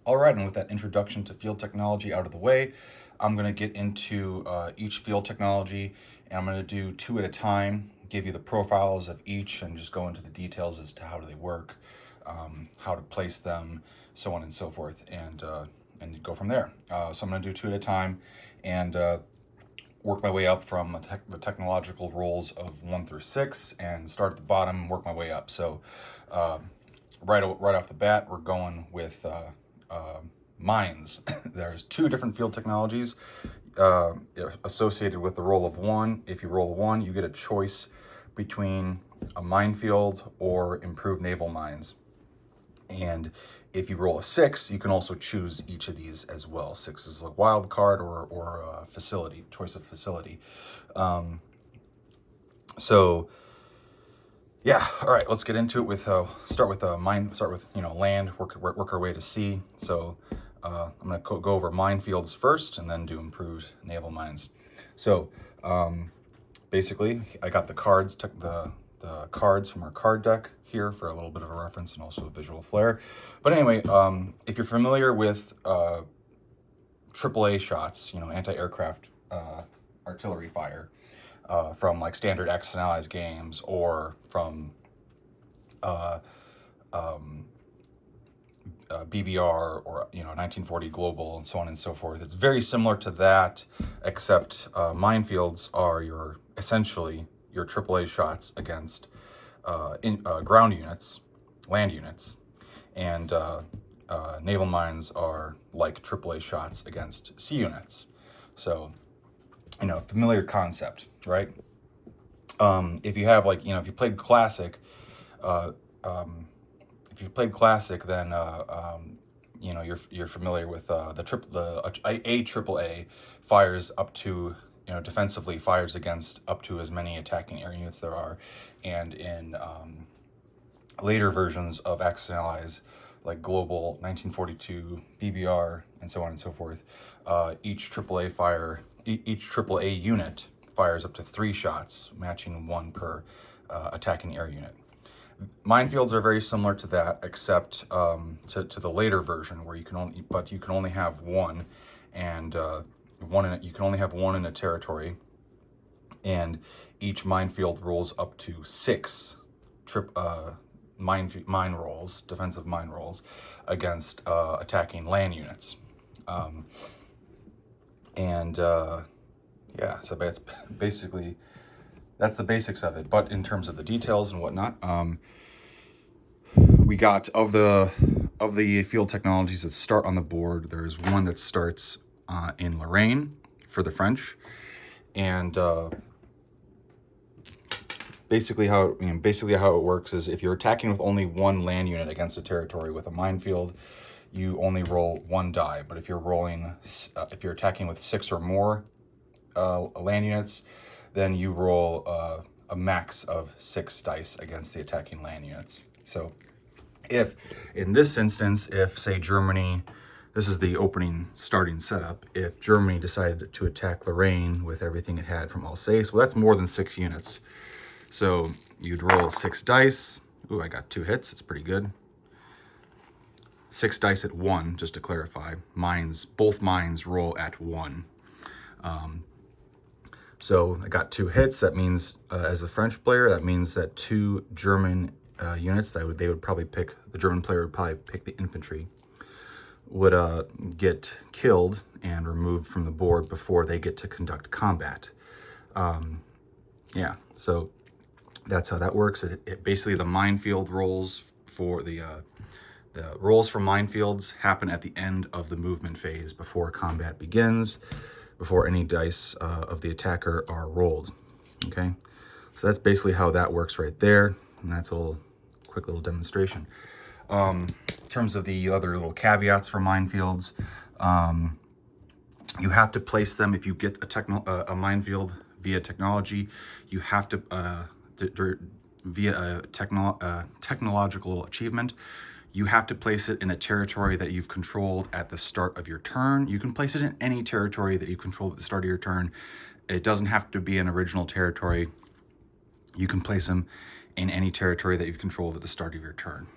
All right, and with that introduction to field technology out of the way, I'm going to get into each field technology, and I'm going to do two at a time, give you the profiles of each, and just go into the details as to how do they work, how to place them, so on and so forth, and go from there. So I'm going to do two at a time, and work my way up from the technological roles of 1 through 6, and start at the bottom and work my way up. So uh, right off the bat, we're going with mines. There's two different field technologies associated with the roll of 1. If you roll a 1, you get a choice between a minefield or improved naval mines. And if you roll a 6, you can also choose each of these as well. 6 is a wild card or a facility, choice of facility. So yeah, all right, let's get into it with start with land, work our way to sea. So I'm going to go over minefields first and then do improved naval mines. So basically, I got the cards, the cards from our card deck here for a little bit of a reference and also a visual flair. But anyway, if you're familiar with AAA shots, anti-aircraft artillery fire from like standard X and Allies games, or from BBR, or 1940 Global, and so on and so forth. It's very similar to that, except minefields are essentially your AAA shots against ground units, land units, and naval mines are like AAA shots against sea units. So, familiar concept, right? If you have if you played Classic, then you're familiar with a AAA fires up to, defensively fires against up to as many attacking air units there are, and in later versions of Axis and Allies, like Global, 1942, BBR, and so on and so forth, each AAA unit fires up to 3 shots, matching 1 per attacking air unit. Minefields are very similar to that, except to the later version, where you can only have one, and you can only have one in a territory, and each minefield rolls up to 6 mine rolls, defensive mine rolls, against attacking land units. So that's basically, that's the basics of it. But in terms of the details and whatnot, we got of the field technologies that start on the board. There's one that starts in Lorraine for the French, and basically how it works is, if you're attacking with only 1 land unit against a territory with a minefield, you only roll 1 die. But if you're attacking with 6 or more land units, then you roll a max of 6 dice against the attacking land units. So if in this instance, if say Germany, this is the starting setup, if Germany decided to attack Lorraine with everything it had from Alsace, well, that's more than 6 units. So you'd roll 6 dice. Ooh, I got 2 hits. It's pretty good. 6 dice at 1, just to clarify. Both mines roll at 1. So I got 2 hits. That means, as a French player, that means that 2 German units, the German player would probably pick the infantry, would get killed and removed from the board before they get to conduct combat. So that's how that works. It basically, the minefield rolls for the rolls for minefields happen at the end of the movement phase, before combat begins, before any dice of the attacker are rolled. Okay, so that's basically how that works right there, and that's a quick little demonstration. In terms of the other little caveats for minefields, you have to place them. If you get a minefield via technology, you have to via a technological achievement, you have to place it in a territory that you've controlled at the start of your turn. You can place it in any territory that you controlled at the start of your turn. It doesn't have to be an original territory. You can place them in any territory that you've controlled at the start of your turn.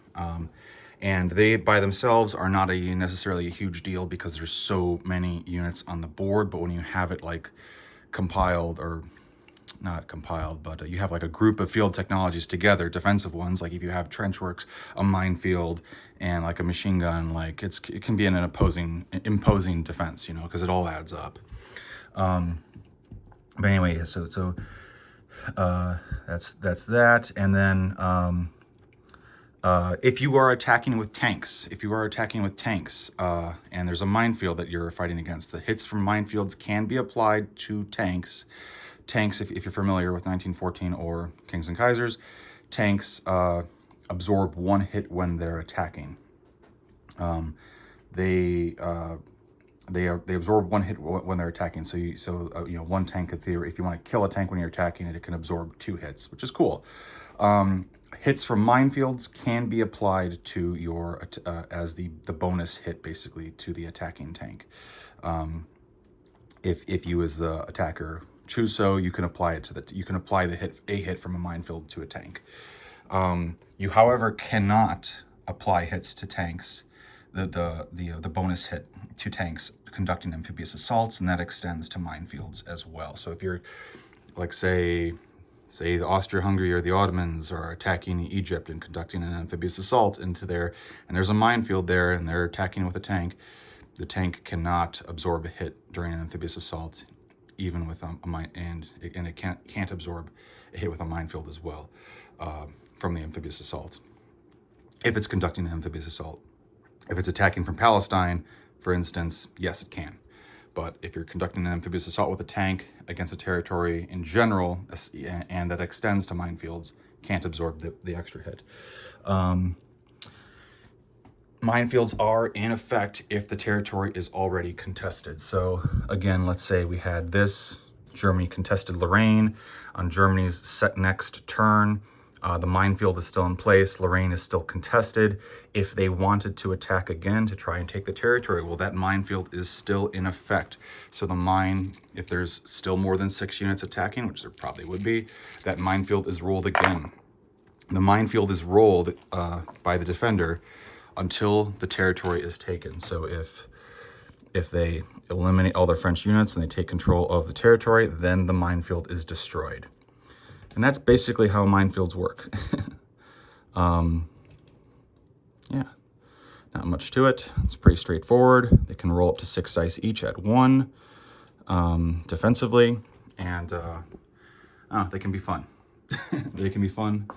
And they by themselves are not necessarily a huge deal because there's so many units on the board. But when you have it like compiled, or not compiled, but you have like a group of field technologies together, defensive ones, like if you have trench works, a minefield, and like a machine gun, like it can be an imposing defense, you know, because it all adds up. But anyway, that's that. And then if you are attacking with tanks, and there's a minefield that you're fighting against, the hits from minefields can be applied to tanks. Tanks, if you're familiar with 1914 or Kings and Kaisers, tanks absorb one hit when they're attacking. They absorb one hit when they're attacking. So you know, one tank in theory, if you want to kill a tank when you're attacking it can absorb 2 hits, which is cool. Hits from minefields can be applied to your as the bonus hit, basically, to the attacking tank. If you as the attacker choose so, you can apply it to you can apply a hit from a minefield to a tank. You, however, cannot apply hits to tanks, the bonus hit to tanks conducting amphibious assaults, and that extends to minefields as well. So if you're, like, say the Austria-Hungary or the Ottomans are attacking Egypt and conducting an amphibious assault into there, and there's a minefield there, and they're attacking with a tank, the tank cannot absorb a hit during an amphibious assault, even with a mine, and it can't absorb a hit with a minefield as well from the amphibious assault, if it's conducting an amphibious assault. If it's attacking from Palestine, for instance, yes, it can. But if you're conducting an amphibious assault with a tank against a territory in general, and that extends to minefields, can't absorb the extra hit. Minefields are in effect if the territory is already contested. So again, let's say we had this, Germany contested Lorraine. On Germany's next turn, the minefield is still in place. Lorraine is still contested. If they wanted to attack again to try and take the territory, well, that minefield is still in effect. So if there's still more than 6 units attacking, which there probably would be, that minefield is rolled again. The minefield is rolled by the defender until the territory is taken. So if they eliminate all their French units and they take control of the territory, then the minefield is destroyed. And that's basically how minefields work. Yeah, not much to it. It's pretty straightforward. They can roll up to 6 dice each at 1 defensively, and they can be fun. They can be fun,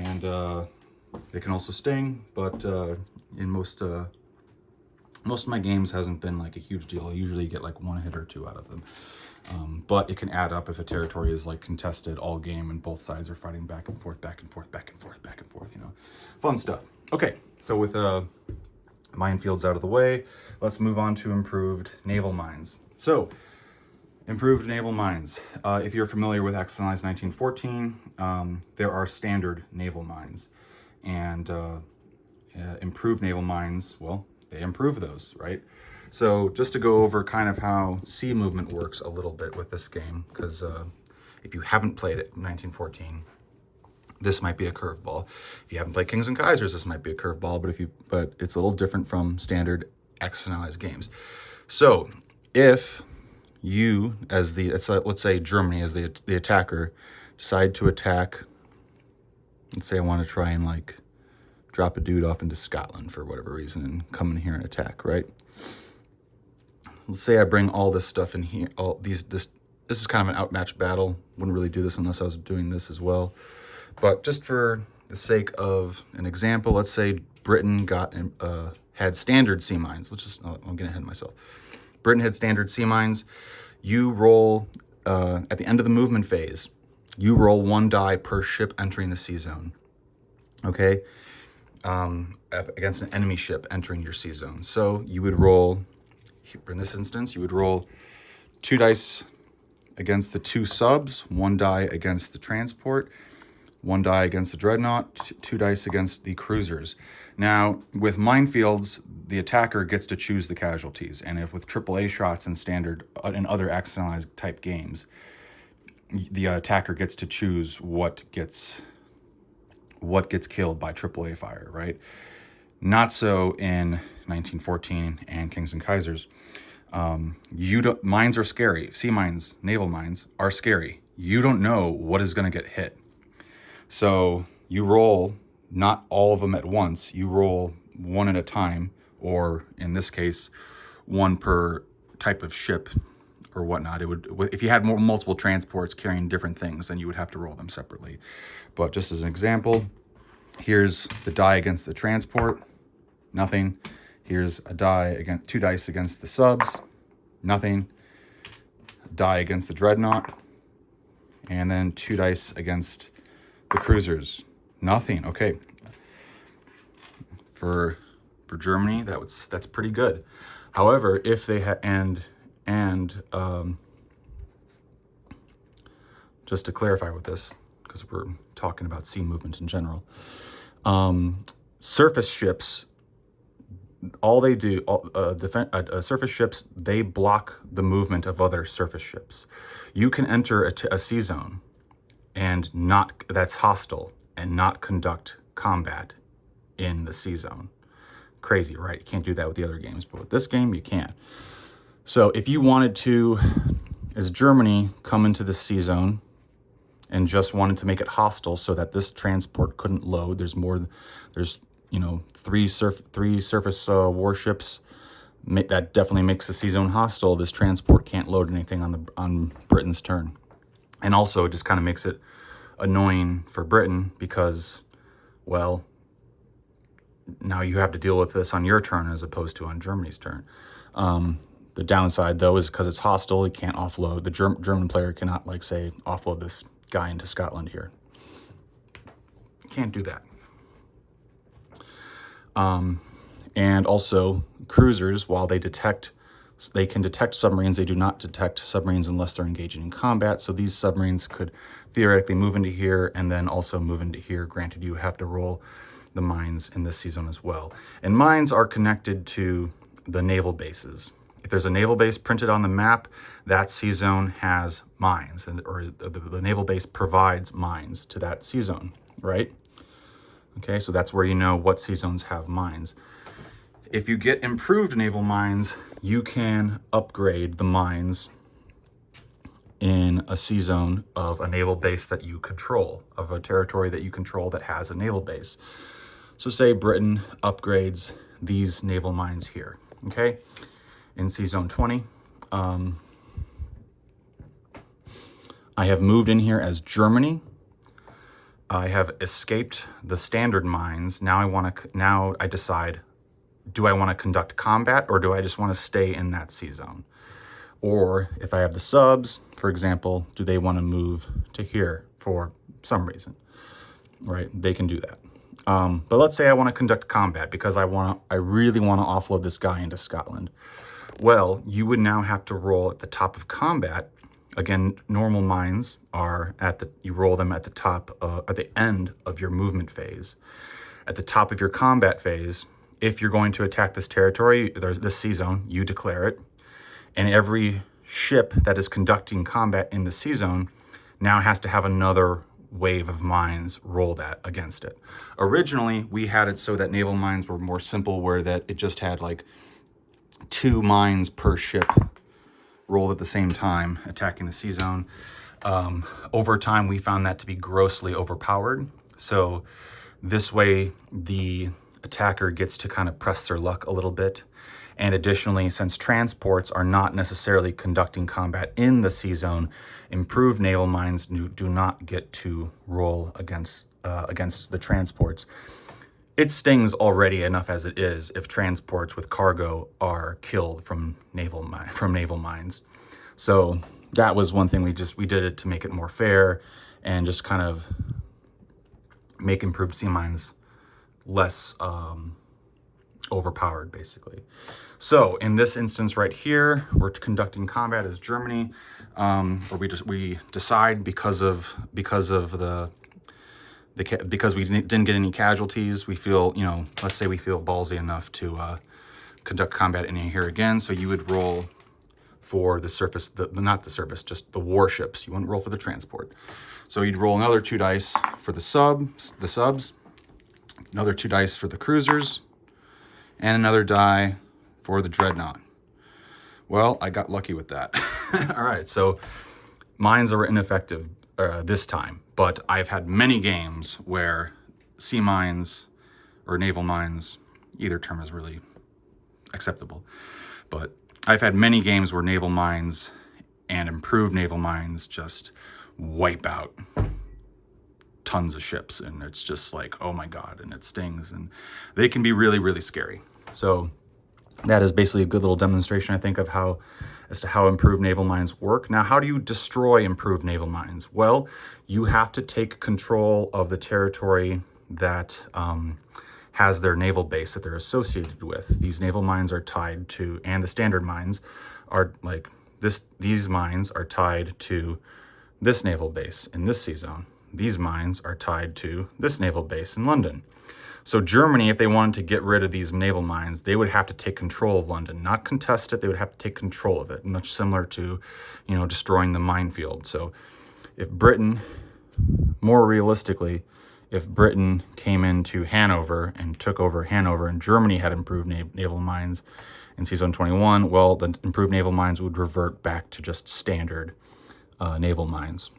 and they can also sting, but in most of my games hasn't been like a huge deal. I usually get like 1 hit or 2 out of them. But it can add up if a territory is like contested all game and both sides are fighting back and forth, you know. Fun stuff. Okay, so with minefields out of the way, let's move on to improved naval mines. So, improved naval mines. If you're familiar with Exercise 1914, there are standard naval mines. And improved naval mines, well, they improve those, right? So just to go over kind of how sea movement works a little bit with this game, because if you haven't played it in 1914, this might be a curveball. If you haven't played Kings and Kaisers, this might be a curveball, but it's a little different from standard exercise games. So if you, as let's say Germany as the attacker, decide to attack, let's say I want to try and like drop a dude off into Scotland for whatever reason and come in here and attack, right? Let's say I bring all this stuff in here, this is kind of an outmatched battle. Wouldn't really do this unless I was doing this as well. But just for the sake of an example, let's say Britain had standard sea mines. I'm getting ahead of myself. Britain had standard sea mines. You roll, at the end of the movement phase, you roll 1 die per ship entering the sea zone, okay? Against an enemy ship entering your sea zone. So you would roll, in this instance, you would roll 2 dice against the 2 subs, 1 die against the transport, 1 die against the dreadnought, 2 dice against the cruisers. Now, with minefields, the attacker gets to choose the casualties, and if with AAA shots in standard and other accidentalized type games, the attacker gets to choose what gets killed by AAA fire, right? Not so in 1914 and Kings and Kaisers. Mines are scary. Sea mines, naval mines are scary. You don't know what is going to get hit. So you roll not all of them at once. You roll one at a time, or in this case, one per type of ship or whatnot. It would, if you had multiple transports carrying different things, then you would have to roll them separately. But just as an example, here's the die against the transport, nothing. Here's a die against 2 dice against the subs, nothing. Die against the dreadnought, and then 2 dice against the cruisers, nothing. Okay, for Germany, that's pretty good. However, if they had just to clarify with this, because we're talking about sea movement in general, surface ships, all they do, surface ships, they block the movement of other surface ships. You can enter a sea zone and that's hostile, and not conduct combat in the sea zone. Crazy, right? You can't do that with the other games, but with this game, you can. So if you wanted to, as Germany, come into the sea zone and just wanted to make it hostile so that this transport couldn't load, there's 3 surface warships. That definitely makes the sea zone hostile. This transport can't load anything on Britain's turn. And also it just kind of makes it annoying for Britain because, well, now you have to deal with this on your turn as opposed to on Germany's turn. The downside, though, is because it's hostile, you can't offload. The German player cannot, like, say, offload this guy into Scotland here. Can't do that. And also, cruisers, while they can detect submarines, they do not detect submarines unless they're engaging in combat. So these submarines could theoretically move into here and then also move into here. Granted, you have to roll the mines in this sea zone as well. And mines are connected to the naval bases. If there's a naval base printed on the map, that sea zone has mines, or the naval base provides mines to that sea zone, right? Okay, so that's where you know what sea zones have mines. If you get improved naval mines, you can upgrade the mines in a sea zone of a naval base that you control, of a territory that you control that has a naval base. So say Britain upgrades these naval mines here, okay? In Sea Zone 20. I have moved in here as Germany. I have escaped the standard mines. Now I decide, do I want to conduct combat or do I just want to stay in that sea zone? Or if I have the subs, for example, do they want to move to here for some reason, right? They can do that. But let's say I want to conduct combat because I really want to offload this guy into Scotland. Well, you would now have to roll at the top of combat. Again, normal mines are you roll them at the top, at the end of your movement phase. At the top of your combat phase, if you're going to attack this territory, this sea zone, you declare it. And every ship that is conducting combat in the sea zone now has to have another wave of mines rolled against it. Originally, we had it so that naval mines were more simple, where that it just had like 2 mines per ship rolled at the same time attacking the sea zone. Over time, we found that to be grossly overpowered. So this way, the attacker gets to kind of press their luck a little bit. And additionally, since transports are not necessarily conducting combat in the sea zone, improved naval mines do not get to roll against the transports. It stings already enough as it is if transports with cargo are killed from naval mines. So that was one thing we did it to make it more fair and just kind of make improved sea mines less overpowered, basically. So in this instance right here, we're conducting combat as Germany, or we decide because we didn't get any casualties, we feel, let's say we feel ballsy enough to conduct combat in here again. So you would roll for the surface, not the surface, just the warships. You wouldn't roll for the transport. So you'd roll another 2 dice for the subs, another 2 dice for the cruisers, and another die for the Dreadnought. Well, I got lucky with that. All right, so mines are ineffective this time, but I've had many games where sea mines or naval mines, either term is really acceptable, but I've had many games where naval mines and improved naval mines just wipe out tons of ships, and it's just like, oh my god, and it stings, and they can be really, really scary. So that is basically a good little demonstration, I think, of how improved naval mines work. Now, how do you destroy improved naval mines? Well, you have to take control of the territory that has their naval base that they're associated with. These naval mines are tied to, and the standard mines are like this. These mines are tied to this naval base in this sea zone. These mines are tied to this naval base in London. So Germany, if they wanted to get rid of these naval mines, they would have to take control of London, not contest it. They would have to take control of it, much similar to, you know, destroying the minefield. So if Britain, more realistically, if Britain came into Hanover and took over Hanover, and Germany had improved naval mines in Sea Zone 21, well, the improved naval mines would revert back to just standard naval mines.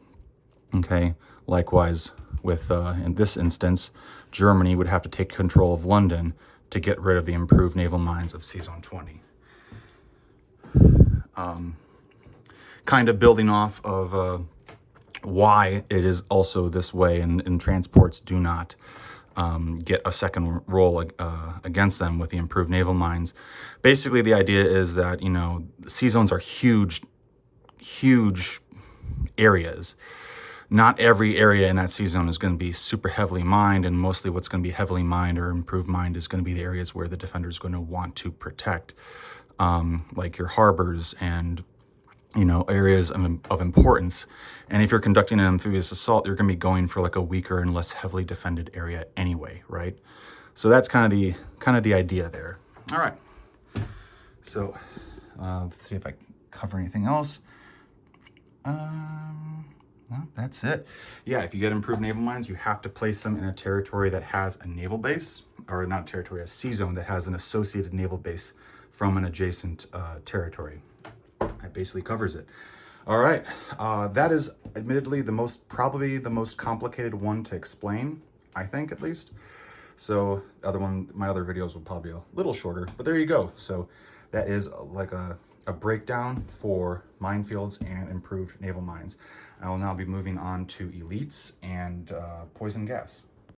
Okay, likewise with, in this instance, Germany would have to take control of London to get rid of the improved naval mines of Sea Zone 20. Kind of building off of why it is also this way, and transports do not get a second roll against them with the improved naval mines. Basically, the idea is that, you know, sea zones are huge areas. Not every area in that sea zone is going to be super heavily mined, and mostly what's going to be heavily mined or improved mined is going to be the areas where the defender is going to want to protect, like your harbors and, you know, areas of importance. And if you're conducting an amphibious assault, you're going to be going for like a weaker and less heavily defended area anyway, right? So that's kind of the idea there. All right. So let's see if I cover anything else. Well, that's it. Yeah, if you get improved naval mines, you have to place them in a territory that has a naval base, or not a territory, a sea zone that has an associated naval base from an adjacent territory. That basically covers it. All right, that is admittedly probably the most complicated one to explain, I think, at least. So my other videos will probably be a little shorter, but there you go. So that is like a breakdown for minefields and improved naval mines. I will now be moving on to elites and poison gas.